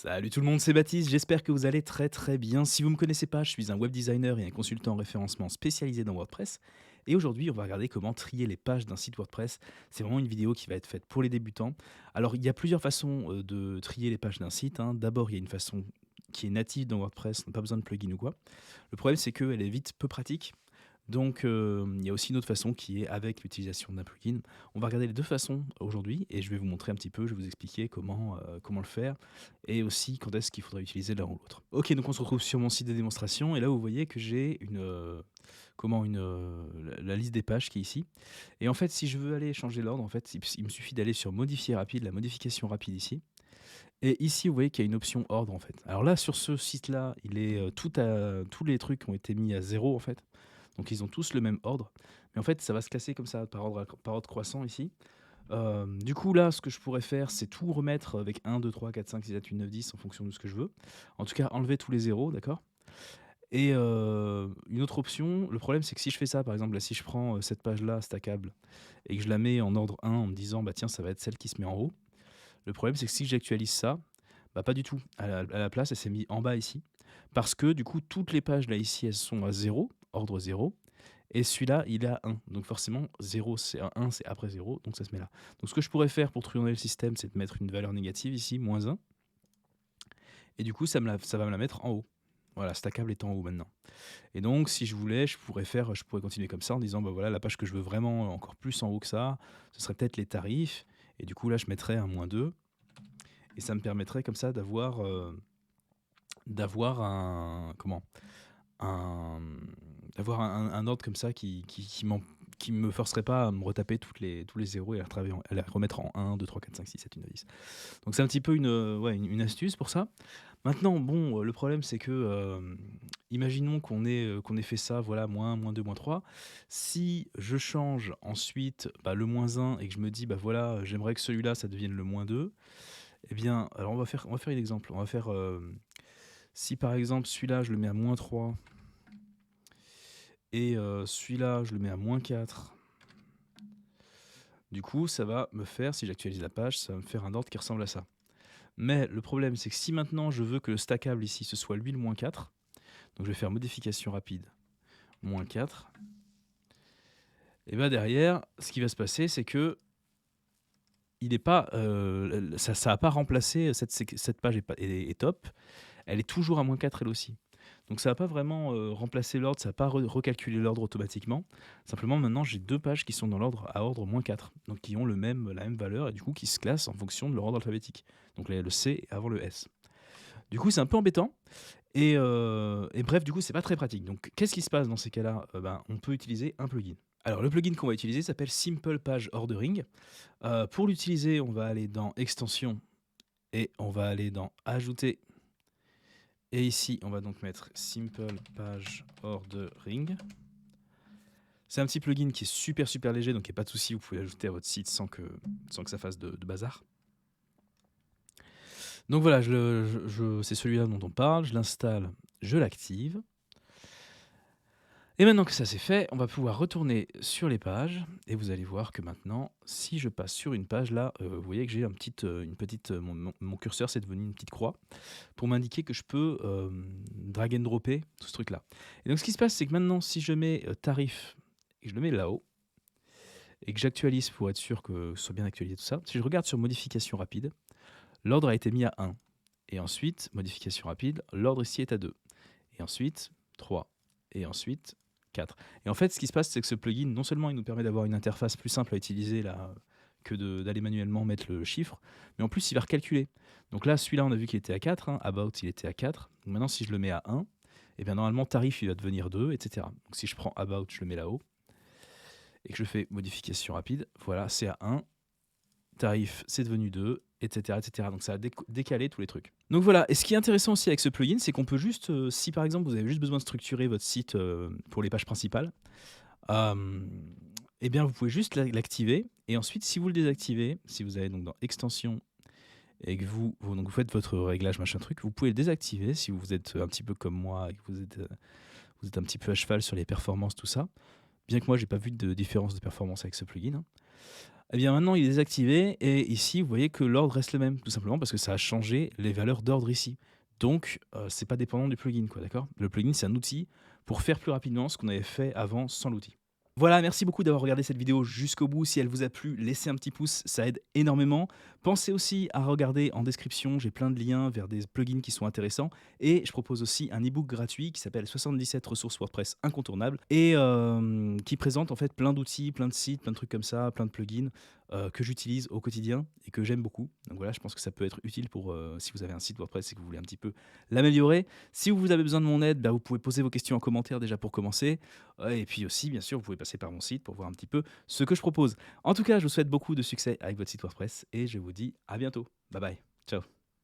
Salut tout le monde, c'est Baptiste, j'espère que vous allez très très bien. Si vous ne me connaissez pas, je suis un web designer et un consultant en référencement spécialisé dans WordPress. Et aujourd'hui, on va regarder comment trier les pages d'un site WordPress. C'est vraiment une vidéo qui va être faite pour les débutants. Alors, il y a plusieurs façons de trier les pages d'un site, hein. D'abord, il y a une façon qui est native dans WordPress, on n'a pas besoin de plugin ou quoi. Le problème, c'est qu'elle est vite peu pratique. Donc, il y a aussi une autre façon qui est avec l'utilisation d'un plugin. On va regarder les deux façons aujourd'hui et je vais vous montrer un petit peu, je vais vous expliquer comment le faire et aussi quand est-ce qu'il faudrait utiliser l'un ou l'autre. Ok, donc on se retrouve sur mon site de démonstration et là vous voyez que j'ai la liste des pages qui est ici. Et en fait, si je veux aller changer l'ordre, en fait, il me suffit d'aller sur modifier rapide, la modification rapide ici. Et ici, vous voyez qu'il y a une option ordre en fait. Alors là, sur ce site-là, tous les trucs ont été mis à zéro en fait. Donc ils ont tous le même ordre. Mais en fait, ça va se classer comme ça, par ordre croissant ici. Du coup, là, ce que je pourrais faire, c'est tout remettre avec 1, 2, 3, 4, 5, 6, 7, 8, 9, 10 en fonction de ce que je veux. En tout cas, enlever tous les zéros, d'accord. Et une autre option, le problème, c'est que si je fais ça, par exemple, là, si je prends cette page-là, stackable, et que je la mets en ordre 1 en me disant, bah tiens, ça va être celle qui se met en haut. Le problème, c'est que si j'actualise ça, bah pas du tout. À la place, elle s'est mise en bas ici. Parce que du coup, toutes les pages là ici, elles sont à 0, ordre 0. Et celui-là, il est à 1. Donc forcément, 0, c'est un 1, c'est après 0, donc ça se met là. Donc ce que je pourrais faire pour truander le système, c'est de mettre une valeur négative ici, -1. Et du coup, ça va me la mettre en haut. Voilà, stackable est en haut maintenant. Et donc, si je voulais, je pourrais continuer comme ça en disant, bah voilà, la page que je veux vraiment encore plus en haut que ça, ce serait peut-être les tarifs. Et du coup, là, je mettrais un -2. Et ça me permettrait comme ça d'avoir un d'avoir un ordre comme ça qui me forcerait pas à me retaper tous les zéros et à les remettre en 1, 2, 3, 4, 5, 6, 7, 8, 9, 10. Donc c'est un petit peu ouais, une astuce pour ça. Maintenant, bon, le problème c'est que, imaginons qu'on ait fait ça, voilà, -2, -3. Si je change ensuite, bah, le -1 et que je me dis: «Bah, voilà, j'aimerais que celui-là, ça devienne le -2», eh bien, alors on va faire un exemple. On va faire, si par exemple celui-là, je le mets à -3 et celui-là, je le mets à -4. Du coup, ça va me faire, si j'actualise la page, ça va me faire un ordre qui ressemble à ça. Mais le problème, c'est que si maintenant je veux que le stackable ici, ce soit lui le -4, donc je vais faire modification rapide, -4, et bien derrière, ce qui va se passer, c'est que il est pas, ça a pas remplacé cette page est top, elle est toujours à -4 elle aussi. Donc ça va pas vraiment, remplacer l'ordre, ça va pas recalculer l'ordre automatiquement. Simplement maintenant j'ai 2 pages qui sont dans l'ordre à ordre -4, donc qui ont la même valeur et du coup qui se classent en fonction de leur ordre alphabétique. Donc le C avant le S. Du coup c'est un peu embêtant et bref du coup c'est pas très pratique. Donc qu'est-ce qui se passe dans ces cas-là? Ben, on peut utiliser un plugin. Alors le plugin qu'on va utiliser s'appelle Simple Page Ordering. Pour l'utiliser, on va aller dans Extensions et on va aller dans Ajouter. Et ici, on va donc mettre Simple Page Ordering. C'est un petit plugin qui est super super léger, donc il n'y a pas de souci, vous pouvez l'ajouter à votre site sans que ça fasse de bazar. Donc voilà, c'est celui-là dont on parle, je l'installe, je l'active. Et maintenant que ça c'est fait, on va pouvoir retourner sur les pages et vous allez voir que maintenant, si je passe sur une page là, vous voyez que j'ai mon curseur c'est devenu une petite croix pour m'indiquer que je peux drag and dropper tout ce truc là. Et donc ce qui se passe c'est que maintenant si je mets tarif et que je le mets là-haut et que j'actualise pour être sûr que ce soit bien actualisé tout ça, si je regarde sur modification rapide, l'ordre a été mis à 1. Et ensuite, modification rapide, l'ordre ici est à 2. Et ensuite, 3. Et ensuite, 4. Et en fait, ce qui se passe, c'est que ce plugin, non seulement il nous permet d'avoir une interface plus simple à utiliser là, que d'aller manuellement mettre le chiffre, mais en plus, il va recalculer. Donc là, celui-là, on a vu qu'il était à 4. Hein, About, il était à 4. Donc maintenant, si je le mets à 1, et bien normalement, tarif, il va devenir 2, etc. Donc si je prends About, je le mets là-haut, et que je fais modification rapide, voilà, c'est à 1. Tarif, c'est devenu 2, etc., etc. Donc ça a décalé tous les trucs. Donc voilà, et ce qui est intéressant aussi avec ce plugin, c'est qu'on peut juste, si par exemple vous avez juste besoin de structurer votre site pour les pages principales, eh bien vous pouvez juste l'activer, et ensuite si vous le désactivez, si vous allez donc dans Extensions, et que donc vous faites votre réglage machin truc, vous pouvez le désactiver si vous êtes un petit peu comme moi, et que vous êtes un petit peu à cheval sur les performances, tout ça. Bien que moi j'ai pas vu de différence de performance avec ce plugin, hein. Eh bien, maintenant, il est désactivé et ici, vous voyez que l'ordre reste le même, tout simplement parce que ça a changé les valeurs d'ordre ici. Donc, c'est pas dépendant du plugin, quoi, d'accord? Le plugin, c'est un outil pour faire plus rapidement ce qu'on avait fait avant sans l'outil. Voilà, merci beaucoup d'avoir regardé cette vidéo jusqu'au bout. Si elle vous a plu, laissez un petit pouce, ça aide énormément. Pensez aussi à regarder en description, j'ai plein de liens vers des plugins qui sont intéressants. Et je propose aussi un e-book gratuit qui s'appelle 77 ressources WordPress incontournables et qui présente en fait plein d'outils, plein de sites, plein de trucs comme ça, plein de plugins que j'utilise au quotidien et que j'aime beaucoup. Donc voilà, je pense que ça peut être utile pour si vous avez un site WordPress et que vous voulez un petit peu l'améliorer. Si vous avez besoin de mon aide, bah, vous pouvez poser vos questions en commentaire déjà pour commencer. Et puis aussi, bien sûr, vous pouvez passer par mon site pour voir un petit peu ce que je propose. En tout cas, je vous souhaite beaucoup de succès avec votre site WordPress et je vous dis à bientôt. Bye bye. Ciao.